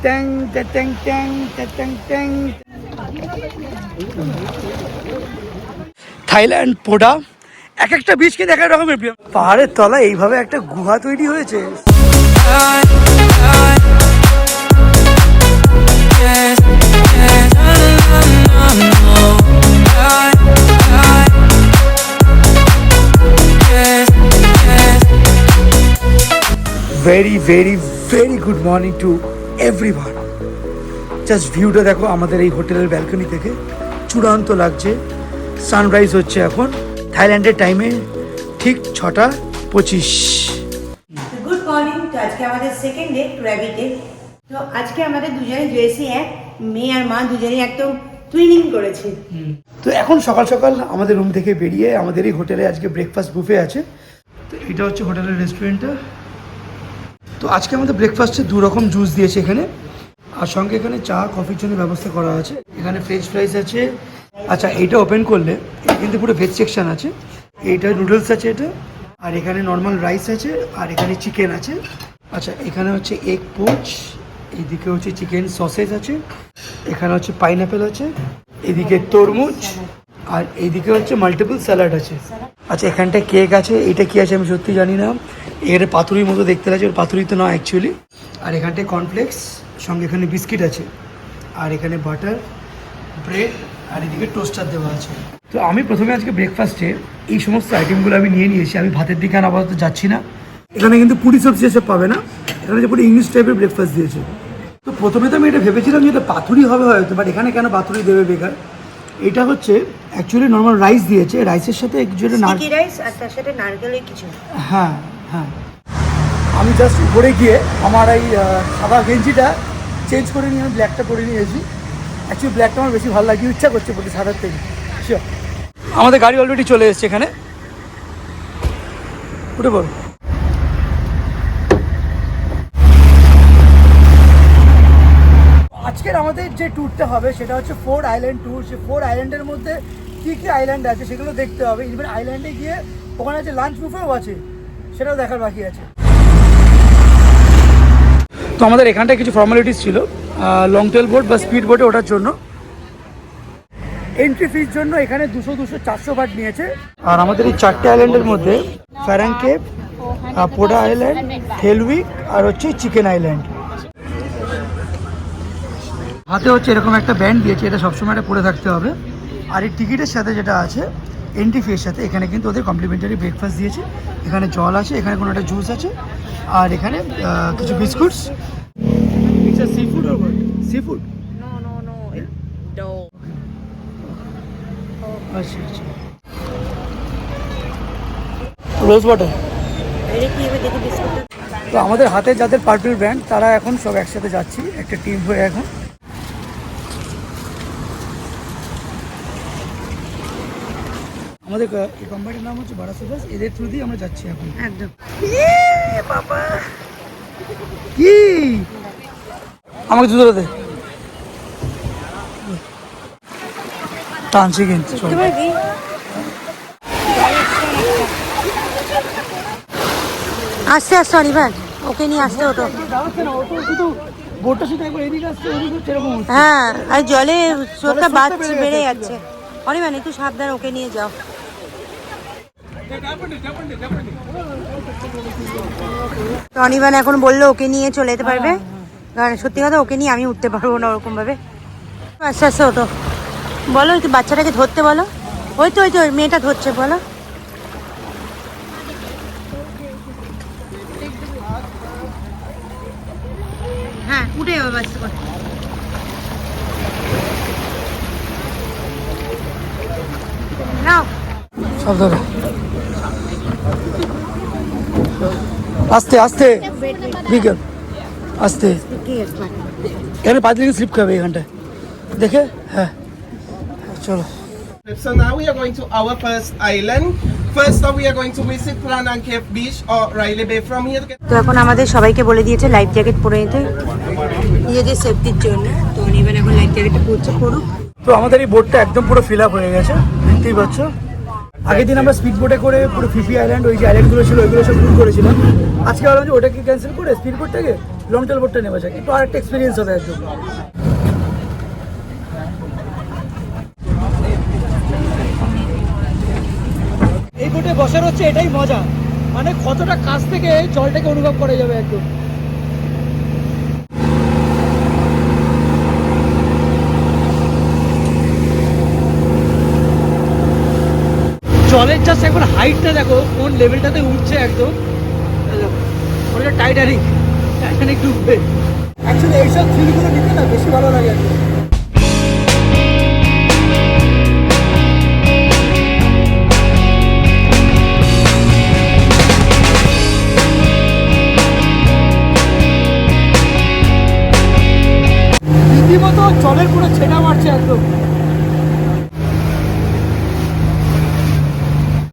ট্যাং ট্যাং ট্যাং ট্যাং ট্যাং। Thailand পোডা এক একটা বীজ কিন্তু এক এক রকমের প্রিয়। পাহাড়ের তলায় এইভাবে একটা গুহা তৈরি হয়েছে। Very very very good morning to everyone. Just ভিউটা দেখো আমাদের এই হোটেলের ব্যালকনি থেকে, চূড়ান্ত লাগছে। সানরাইজ হচ্ছে এখন থাইল্যান্ডের টাইমে ঠিক 6:25। Good morning. তো আজকে আমাদের সেকেন্ড ডে র্যাবিটে। তো আজকে আমাদের দুজনে ড্রেসই এক, মেয়ে আর মা দুজনেই একদম টুইনিং করেছে। তো এখন সকাল সকাল আমাদের রুম থেকে বেরিয়ে আমাদের এই হোটেলে আজকে ব্রেকফাস্ট বুফে আছে। তো এটা হচ্ছে হোটেলের রেস্টুরেন্টটা। তো আজকে আমাদের ব্রেকফাস্টে 2 রকম জুস দিয়েছে এখানে, আর সঙ্গে এখানে চা কফির জন্য ব্যবস্থা করা আছে। এখানে ফ্রেঞ্চ ফ্রাইস আছে। আচ্ছা, এইটা ওপেন করলে এটা কিন্তু পুরো ভেজ সেকশন আছে। এইটা নুডলস আছে এটা, আর এখানে নর্মাল রাইস আছে, আর এখানে চিকেন আছে। আচ্ছা, এখানে হচ্ছে এগ পোচ, এইদিকে হচ্ছে চিকেন সসেজ আছে, এখানে হচ্ছে পাইনঅ্যাপেল আছে, এদিকে তরমুজ, আর এইদিকে হচ্ছে মাল্টিপল স্যালাড আছে। আচ্ছা, এখানটায় কেক আছে। এটা কি আছে আমি সত্যি জানি না। এখানে পাতুরির মতো দেখতে লাগছে, ওর পাতুরি তো না অ্যাকচুয়ালি। আর এখানটায় কর্নফ্লেক্স, সঙ্গে এখানে বিস্কিট আছে, আর এখানে বাটার, ব্রেড, আর এদিকে টোস্টার দেওয়া আছে। তো আমি প্রথমে আজকে ব্রেকফাস্টে এই সমস্ত আইটেমগুলো আমি নিয়ে নিয়েছি। আমি ভাতের দিকে আর আপাতত যাচ্ছি না। এখানে কিন্তু পুরি সবজি এসে পাবে না, এখানে যে পুরো ইংলিশ টাইপের ব্রেকফাস্ট দিয়েছে। তো প্রথমে তো আমি এটা ভেবেছিলাম যে এটা পাতুরি হবে হয়তো, বাট এখানে কেন পাতুরি দেবে বেকার। এটা হচ্ছে অ্যাকচুয়ালি নর্মাল রাইস দিয়েছে, রাইসের সাথে যেটা রাইস আর তার সাথে নারকেলের কিছু। হ্যাঁ হ্যাঁ। আমি জাস্ট উপরে গিয়ে আমার এই সাদা গেঞ্জিটা চেঞ্জ করে নিয়ে আমি ব্ল্যাকটা পরে নিয়েছি। অ্যাকচুয়ালি ব্ল্যাকটা আমার বেশি ভালো লাগে, ইচ্ছা করছে বলতে সাদার থেকে। শিওর। আমাদের গাড়ি অলরেডি চলে এসেছে এখানে, উঠে পড়ো। আজকের আমাদের যে ট্যুরটা হবে সেটা হচ্ছে 4 আইল্যান্ড ট্যুর। সেই 4 আইল্যান্ডের মধ্যে কী কী আইল্যান্ড আছে সেগুলো দেখতে হবে। ইভেন আইল্যান্ডে গিয়ে ওখানে আছে লাঞ্চ বুফেও আছে, সেটাও দেখার বাকি আছে। তো আমাদের এখানটায় কিছু ফর্মালিটিস ছিল, লং টেল বোট বা স্পিড বোটে ওঠার জন্য। এন্ট্রি ফির জন্য এখানে 200-400 বাট নিয়েছে। আর আমাদের এই 4টে আইল্যান্ডের মধ্যে ফ্যারাং কেভ, পোডা আইল্যান্ড, হেলউইক, আর হচ্ছে চিকেন আইল্যান্ড। হাতে হচ্ছে এরকম একটা ব্যান্ড দিয়েছে, এটা সবসময় এটা পরে থাকতে হবে। আর এই টিকিটের সাথে যেটা আছে এন্ট্রি ফির সাথে, এখানে কিন্তু ওদের কমপ্লিমেন্টারি ব্রেকফাস্ট দিয়েছে। এখানে জল আছে, এখানে কোনো একটা জুস আছে, আর এখানে কিছু বিস্কুটস। সি ফুড আর what? Seafood? No dough. আচ্ছা আচ্ছা। Rose water. তো আমাদের হাতে যাদের পার্টনার ব্যান্ড তারা এখন সব একসাথে যাচ্ছি একটা টিম হয়ে। এখন আমাদের এই কোম্পানির নাম হচ্ছে ভাড়া সুভাষ, এদের থ্রু দিয়ে আমরা যাচ্ছি এখন। একদম। বাবা কি আমাকে জুতো দে, টানছি কিন্তু। আস্তে আস্তে অনিবার, ওকে নিয়ে আসতে হতো। হ্যাঁ, আর জলে চোখটা বাড়ছে, বেড়ে যাচ্ছে। অনিমান একটু সাবধান, ওকে নিয়ে যাও। অনিমান এখন বললো ওকে নিয়ে চলে যেতে পারবে, কারণ সত্যি কথা ওকে নিয়ে আমি উঠতে পারবো না ওরকম ভাবে। আস্তে আস্তে হতো। বলো একটু বাচ্চাটাকে ধরতে বলো। ওই তো মেয়েটা ধরছে, বলো। হ্যাঁ, উঠে যাবে বাচ্চা করে। নাও সব ধরো, আস্তে আস্তে বিকেল, আস্তে। এখানে 5 দিকে স্লিপ খাবে এখানটায় দেখে। হ্যাঁ চলো। So now we are going to our first island. First up we are going to visit Pranang Cave Beach or Riley Bay from here. তো এখন আমাদের সবাইকে বলে দিয়েছে লাইফ জ্যাকেট পরে নিতে নিজেদের সেফটির জন্য। তো এবার এখন লাইফ জ্যাকেটটা করুক। তো আমাদের এই বোটটা একদম পুরো ফিল আপ হয়ে গেছে, দেখতেই পাচ্ছ। আগের দিন আমরা স্পিড বোটে করে পুরো ফিফি আইল্যান্ড, ওই যে আইল্যান্ডগুলো ছিল ওইগুলো সব ট্যুর করেছিলাম। আজকে ভাবলাম যে ওটাকে ক্যান্সেল করে স্পিড বোটটাকে লং টেল বোটটা নেওয়া যায়, একটু আর একটা এক্সপিরিয়েন্স হবে একদম। এই বোটে বসার হচ্ছে এটাই মজা, মানে কতটা কাছ থেকে জলটাকে অনুভব করা যাবে একদম। জলের জাস্ট একবার হাইটটা দেখো কোন লেভেলটাতে উঠছে একদম। ওটা টাইটানিক, টাইটানিক ডুববে। অ্যাকচুয়ালি এইসব ফিলগুলো নিতে না বেশি ভালো লাগে আর কি। রীতিমতো জলের পুরো ছেটা মারছে একদম।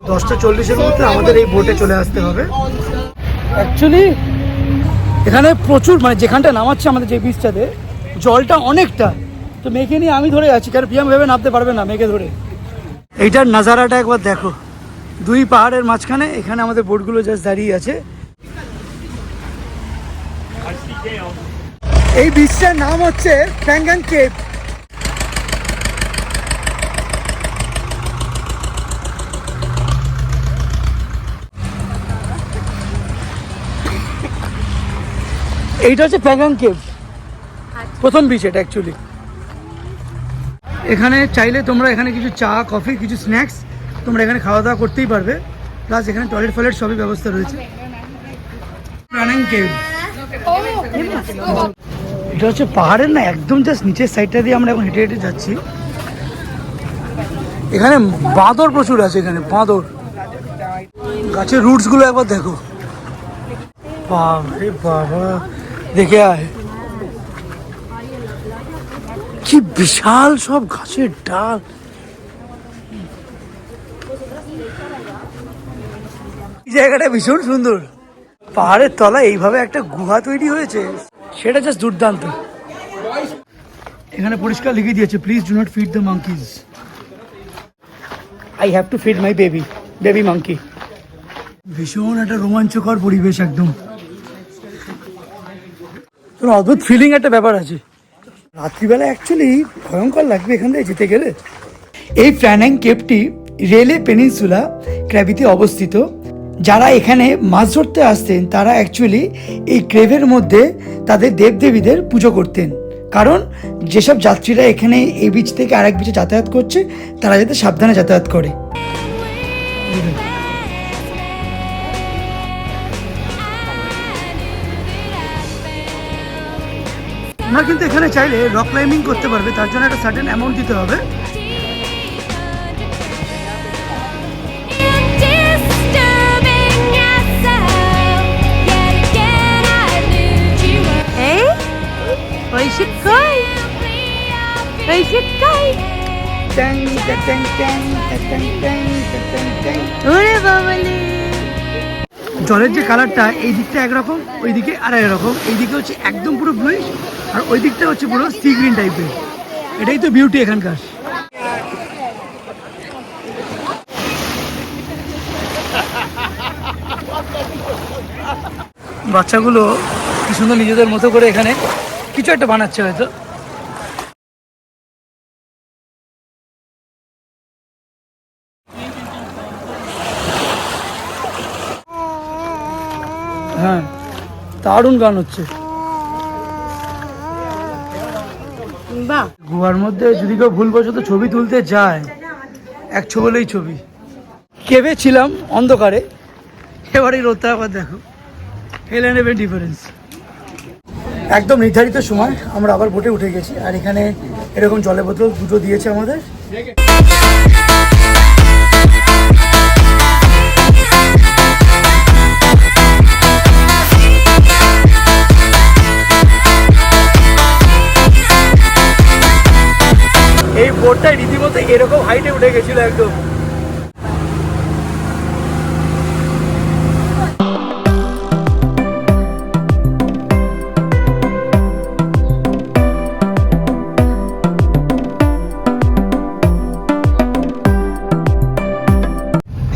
10:40-এর মধ্যে আমাদের এই বোটে চলে আসতে হবে। অ্যাকচুয়ালি এখানে প্রচুর, মানে যেখানটা নামাচ্ছে আমাদের যে বিচটাতে জলটা অনেকটা, তো মেঘে নিয়ে আমি ধরে আছি, কারণ পিয়াম ভেবে নামতে পারবে না মেঘে ধরে। এইটার নাজারাটা একবার দেখো, দুই পাহাড়ের মাঝখানে এখানে আমাদের বোটগুলো জাস্ট দাঁড়িয়ে আছে। এই বিচটার নাম হচ্ছে প্যাঙ্গাং কেভ। এইটা হচ্ছে প্যাঙ্গাং কেভ, প্রথম বিচ এটা অ্যাকচুয়ালি। এখানে চাইলে তোমরা এখানে কিছু চা কফি কিছু স্ন্যাক্স তোমরা এখানে খাওয়া দাওয়া করতেই পারবে, প্লাস এখানে টয়লেট ফয়লেট সবই ব্যবস্থা রয়েছে। প্যাঙ্গাং কেভ এটা হচ্ছে পাহাড়ের না একদম জাস্ট নিচের সাইডটা দিয়ে আমরা এখন হেঁটে হেঁটে যাচ্ছি। এখানে বাঁদর প্রচুর আছে, এখানে বাঁদর, গাছের রুটসগুলো একবার দেখো, বাবারে বাবা, দেখে আয় কি বিশাল সব গাছের ডাল। এই জায়গাটা ভীষণ সুন্দর, পাহাড়ের তলায় এইভাবে একটা গুহা তৈরি হয়েছে, সেটা জাস্ট দুর্দান্ত। এখানে পরিষ্কার লিখে দিয়েছে, please do not feed the monkeys, I have to feed my baby monkey. ভীষণ একটা রোমাঞ্চকর পরিবেশ একদম, অদ্ভুত ফিলিং একটা ব্যাপার আছে। রাত্রিবেলা অ্যাকচুয়ালি ভয়ঙ্কর লাগবে এখান থেকে যেতে গেলে। এই প্যাঙ্গাং কেভটি রেলে পেনিনসুলা ক্র্যাবিতে অবস্থিত। যারা এখানে মাছ ধরতে আসতেন তারা অ্যাকচুয়ালি এই ক্রেভের মধ্যে তাদের দেবদেবীদের পুজো করতেন, কারণ যেসব যাত্রীরা এখানে এই বিচ থেকে আরেক বিচে যাতায়াত করছে তারা যাতে সাবধানে যাতায়াত করে। না কিন্তু এখানে চাইলে রক ক্লাইম্বিং করতে পারবে, তার জন্য একটা সার্টেন অ্যামাউন্ট দিতে হবে। জলের যে কালারটা এই দিকটা একরকম, ওই দিকে আর একরকম, এই দিকে হচ্ছে একদম পুরো ব্লুইশ আর ওই দিকটা হচ্ছে পুরো সি গ্রিন টাইপের। এটাই তো বিউটি এখানকার। বাচ্চাগুলো কি সুন্দর নিজেদের মতো করে এখানে কিছু একটা বানাচ্ছে হয়তো। হ্যাঁ, দারুণ গান হচ্ছে। গুহার মধ্যে যদি কেউ ভুলবশত ছবি তুলতে যায়, এক ছবিলেই ছবি। কেভে ছিলাম অন্ধকারে, এবার এই রোদটা আবার দেখো, হেল অ্যান্ড হেভেন ডিফারেন্স। একদম নির্ধারিত সময় আমরা আবার বোটে উঠে গেছি, আর এখানে এরকম জলের বোতল দুটো দিয়েছে আমাদের। এই বোটটা রীতিমতো এরকম হাইটে উঠে গেছিল একদম।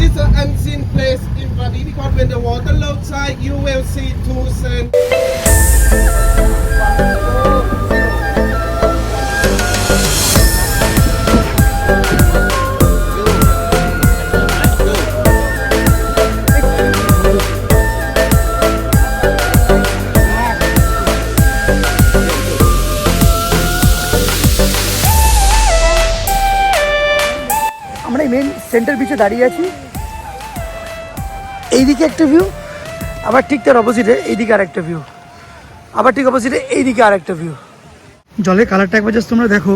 It's an unseen place in Bali because when the water low tide, you will see two sand. Centre বিচে দাঁড়িয়ে আছি। এইদিকে একটা ভিউ, আবার ঠিক তার অপোজিটে এইদিকে আরেকটা ভিউ, আবার ঠিক অপোজিটে এইদিকে আরেকটা ভিউ। জলের কালারটা একবার জাস্ট তোমরা দেখো,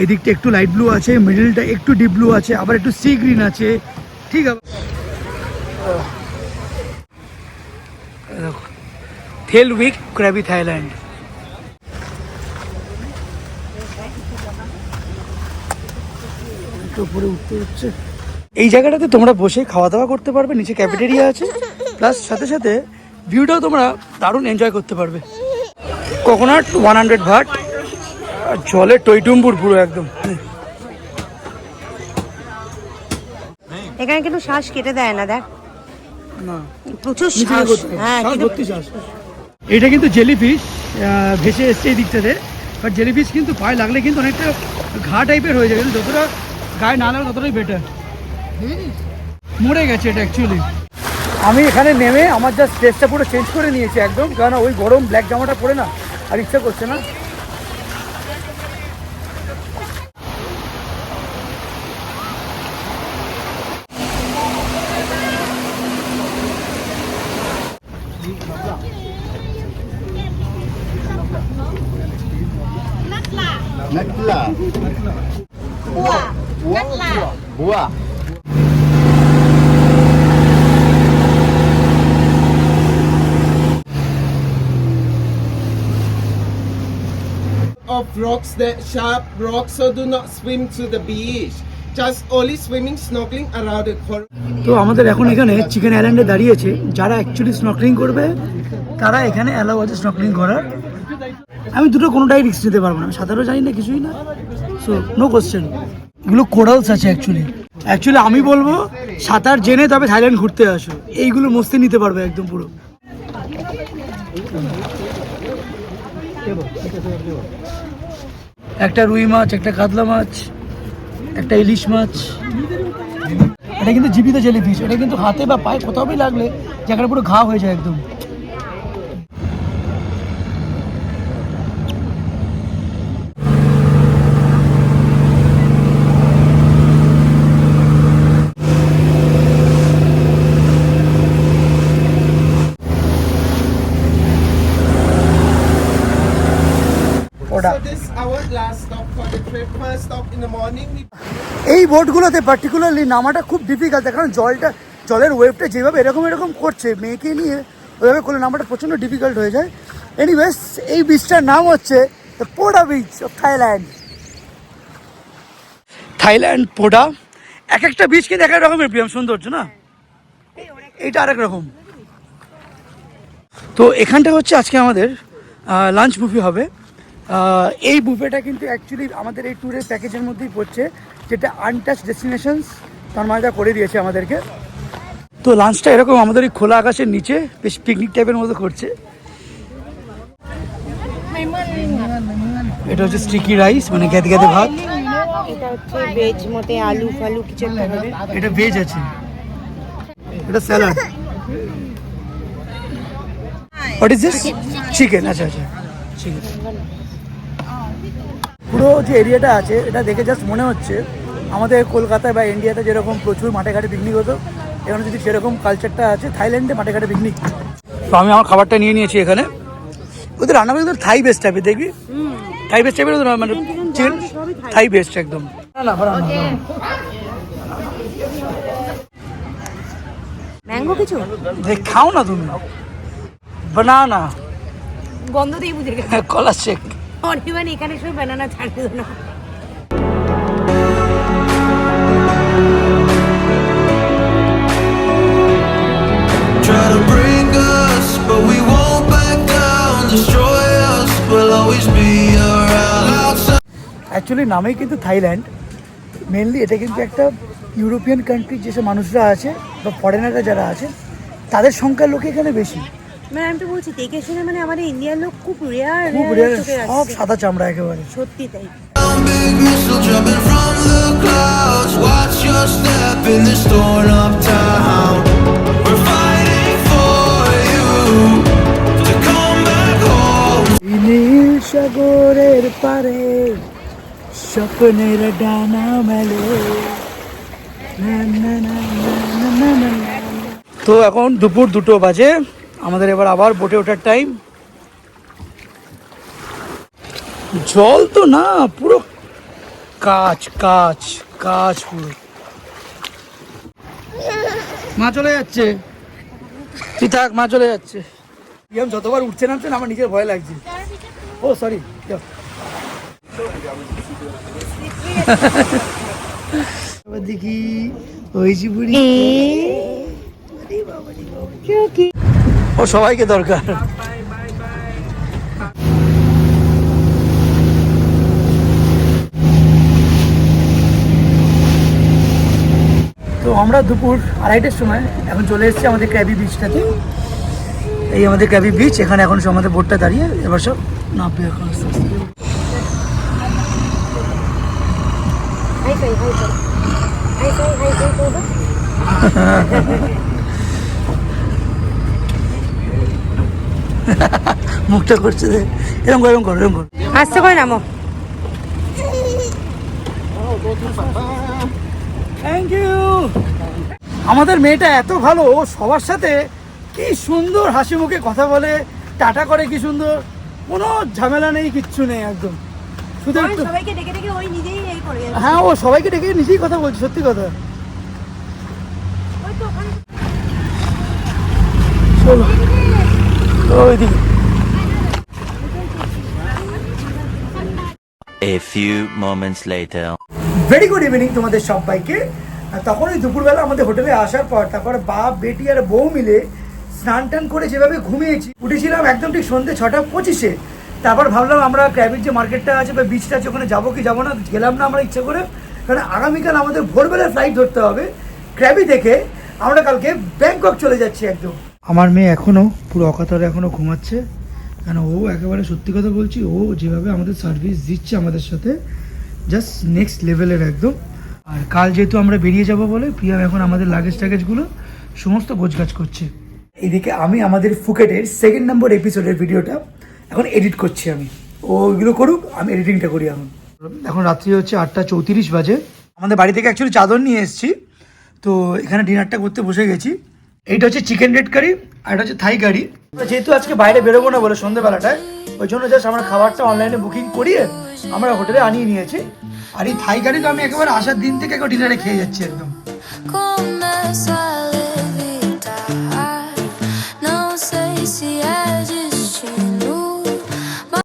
এই দিকটা একটু লাইট ব্লু আছে, মিডলটা একটু ডিপ ব্লু আছে, আবার একটু সি গ্রিন আছে, ঠিক আছে। থেল উইক ক্র্যাবি থাইল্যান্ড। উপরে উঠতে হচ্ছে। এই জায়গাটাতে তোমরা বসে খাওয়া দাওয়া করতে পারবে, নিচে ক্যাফেটেরিয়া আছে, প্লাস সাথে সাথে ভিউটাও তোমরা দারুণ এনজয় করতে পারবে। কোকোনাট 100 ভাট, আর জলে টইটুম্বুর পুরো একদম। এখানে কিন্তু শ্বাস কেটে দেয় না, দেখ না প্রচুর শ্বাস। হ্যাঁ কিন্তু এটা কিন্তু জেলিফিশ ভেসে এসছে এই দিকটাতে, বাট জেলিফিশ কিন্তু পায়ে লাগলে কিন্তু অনেকটা ঘা টাইপের হয়ে যায়, কিন্তু যতটা গায়ে না লাগে ততটাই বেটার। মরে গেছে এটা অ্যাকচুয়ালি। আমি এখানে নেমে আমার জাস্ট ড্রেসটা পুরো চেঞ্জ করে নিয়েছি একদম, কারণ ওই গরম ব্ল্যাক জামাটা পরে না আর ইচ্ছা করছে না। Nakla. Buah. Buah. Of rocks, that sharp rocks, so do not swim to the beach. Just only swimming, snorkeling around the coral. তো আমাদের এখন এখানে চিকেন আইল্যান্ডে দাঁড়িয়েছে, যারা অ্যাকচুয়ালি স্নর্কলিং করবে তারা এখানে অ্যালাউ আছে স্নর্কলিং করার। আমি দুটো কোনোটাই রিস্ক নিতে পারবো না, আমি সাঁতারও জানি না, কিছুই না, সো নো কোশ্চেন। এগুলো কোরালস আছে অ্যাকচুয়ালি আমি বলবো সাঁতার জেনে তবে থাইল্যান্ড ঘুরতে আসো, এইগুলো মস্তি নিতে পারবে একদম পুরো। একটা রুই মাছ, একটা কাতলা মাছ, একটা ইলিশ মাছ। এটা কিন্তু জীবিত জেলিফিশ, এটা কিন্তু হাতে বা পায়ে কোথাও লাগলে জায়গাটা পুরো ঘা হয়ে যায় একদম। So this is our last stop for the trip. First stop in the morning. এই বোটগুলোতে পার্টিকুলারলি নামাটা খুব ডিফিকাল্ট, কারণ জলের ওয়েভটা যেভাবে এরকম করছে, মেয়েকে নিয়ে ওইভাবে করলে নামাটা প্রচণ্ড ডিফিকাল্ট হয়ে যায়। এনিওয়েজ, এই বিচটার নাম হচ্ছে দ্য পোডা বিচ অফ থাইল্যান্ড পোডা। এক একটা বিচ কিন্তু এক এক রকমের প্রিয়ম সৌন্দর্য না, এইটা আরেক রকম। তো এখানটা হচ্ছে আজকে আমাদের লাঞ্চ বুফে হবে। এই বুফেটা কিন্তু অ্যাকচুয়ালি আমাদের এই ট্যুরের প্যাকেজের মধ্যেই পড়ছে, যেটা আনটাচ ডেস্টিনেশনস তন্ময়দা করে দিয়েছে আমাদেরকে। তো লাঞ্চটা এরকম আমাদের এই খোলা আকাশের নিচে বেশ পিকনিক টাইপের মতো করছে। এটা হচ্ছে স্টিকি রাইস, মানে গেদে গেদে ভাত। এটা হচ্ছে ভেজ মতে আলু ফালু কিছু একটা হবে। এটা ভেজ আছে, এটা salad. What is this? Chicken. আচ্ছা চিকেন। পুরো যে এরিয়াটা আছে এটা দেখে জাস্ট মনে হচ্ছে আমাদের কলকাতায় বা ইন্ডিয়াতে যেরকম প্রচুর মাঠে ঘাটে পিকনিক হতো, এখানে যদি সেরকম কালচারটা আছে থাইল্যান্ডে মাঠে ঘাটে পিকনিক। তো আমি আমার খাবারটা নিয়ে নিয়েছি এখানে। ওদের রান্না করে থাই বেস্ট টাইপের, দেখবি থাই বেস্ট টাইপের, মানে চিকেন থাই বেস্ট একদম। ম্যাঙ্গো কিছু খাও না তুমি, বানানা গন্ধ দিয়ে বুঝে গেছে। কলা শেক। অনিবান এখানে সব বানানা ছাড়িও না। Try to break us, but we won't back down. Destroy us, we'll always be around. Actually নামেই কিন্তু থাইল্যান্ড, মেনলি এটা কিন্তু একটা ইউরোপিয়ান কান্ট্রি, যেসব মানুষরা আছে বা ফরেনাররা যারা আছে তাদের সংখ্যার লোক এখানে বেশি। মানে আমি তো বলছি দেখে শুনে, মানে আমাদের ইন্ডিয়ার লোক খুব রেয়ার, সব সাদা চামড়া একেবারে, সত্যি তাই। Big missile jumping from the clouds. Watch your step in this torn up town. We're fighting for you to come back home. নীল সাগরের পারে স্বপ্নের ডানা মেলে। তো এখন দুপুর 2টো বাজে, আমাদের এবার আবার বোটে ওঠার টাইম। জল তো না, পুরো কাঁচ কাঁচ কাঁচ পুরো। মা চলে যাচ্ছে, তুই থাক, মা চলে যাচ্ছে। যতবার উঠছে নামছে না আমার নিজের ভয় লাগছে। ও সরি, দেখি হয়েছি বুড়ি, ও সবাইকে দরকার। তো আমরা দুপুর 2:30টার সময় এখন চলে এসেছি আমাদের ক্র্যাবি বিচটাতে। এই আমাদের ক্র্যাবি বিচ, এখানে এখন সব আমাদের বোটটা দাঁড়িয়ে, এবার সব নামবে এখন আস্তে আস্তে। মুখটা করছে যে এরকম করো, এরকম করো, এরকম করো। আস্তে করে নামো। Thank you. আমাদের মেয়েটা এত ভালো, ও সবার সাথে কি সুন্দর হাসি মুখে কথা বলে, টাটা করে, কি সুন্দর, কোনো ঝামেলা নেই, কিচ্ছু নেই একদম। শুধু একটু সবাইকে ডেকে ডেকে ওই নিজেই এই করে যাচ্ছে। হ্যাঁ, ও সবাইকে ডেকে নিজেই কথা বলছে, সত্যি কথা। ওই তো ওখানে চলো ওইদিকে। A few moments later. Very good evening তোমাদের সবাইকে। তখন ওই দুপুরবেলা আমাদের হোটেলে আসার পর তারপরে বাপ বেটি আর বউ মিলে স্নান টান করে যেভাবে ঘুমিয়েছি, উঠেছিলাম একদম ঠিক সন্ধ্যে 6:25-এ। তারপর ভাবলাম আমরা ক্র্যাবির যে মার্কেটটা আছে বা বিচটা আছে ওখানে যাবো কি যাবো না, গেলাম না আমরা ইচ্ছা করে, কারণ আগামীকাল আমাদের ভোরবেলায় ফ্লাইট ধরতে হবে ক্র্যাবি থেকে। আমরা কালকে ব্যাংকক চলে যাচ্ছি একদম। আমার মেয়ে এখনও পুরো অকাতরে এখনও ঘুমাচ্ছে, কেন ও একেবারে সত্যি কথা বলছি, ও যেভাবে আমাদের সার্ভিস দিচ্ছে আমাদের সাথে, জাস্ট নেক্সট লেভেলের একদম। আর কাল যেহেতু আমরা বেরিয়ে যাব বলে প্রিয়াম এখন আমাদের লাগেজ টাগেজগুলো সমস্ত গোছগাছ করছে। এদিকে আমি আমাদের ফুকেটের 2nd নম্বর এপিসোডের ভিডিওটা এখন এডিট করছি। আমি ও ওইগুলো করুক, আমি এডিটিংটা করি। এখন রাত্রি হচ্ছে 8:34 বাজে। আমাদের বাড়ি থেকে অ্যাকচুয়ালি চাদর নিয়ে এসেছি, তো এখানে ডিনারটা করতে বসে গেছি। এইটা হচ্ছে চিকেন রেড কারি আর এটা হচ্ছে থাই কারি। যেহেতু আজকে বাইরে বেরোবো না বলে সন্ধ্যেবেলাটায়, ওই জন্য জাস্ট আমরা খাবারটা অনলাইনে বুকিং করিয়ে আমরা হোটেলে আনিয়ে নিয়েছি। আর এই থাই কারি তো আমি একেবারে আসার দিন থেকে একবার ডিনারে খেয়ে যাচ্ছি একদম।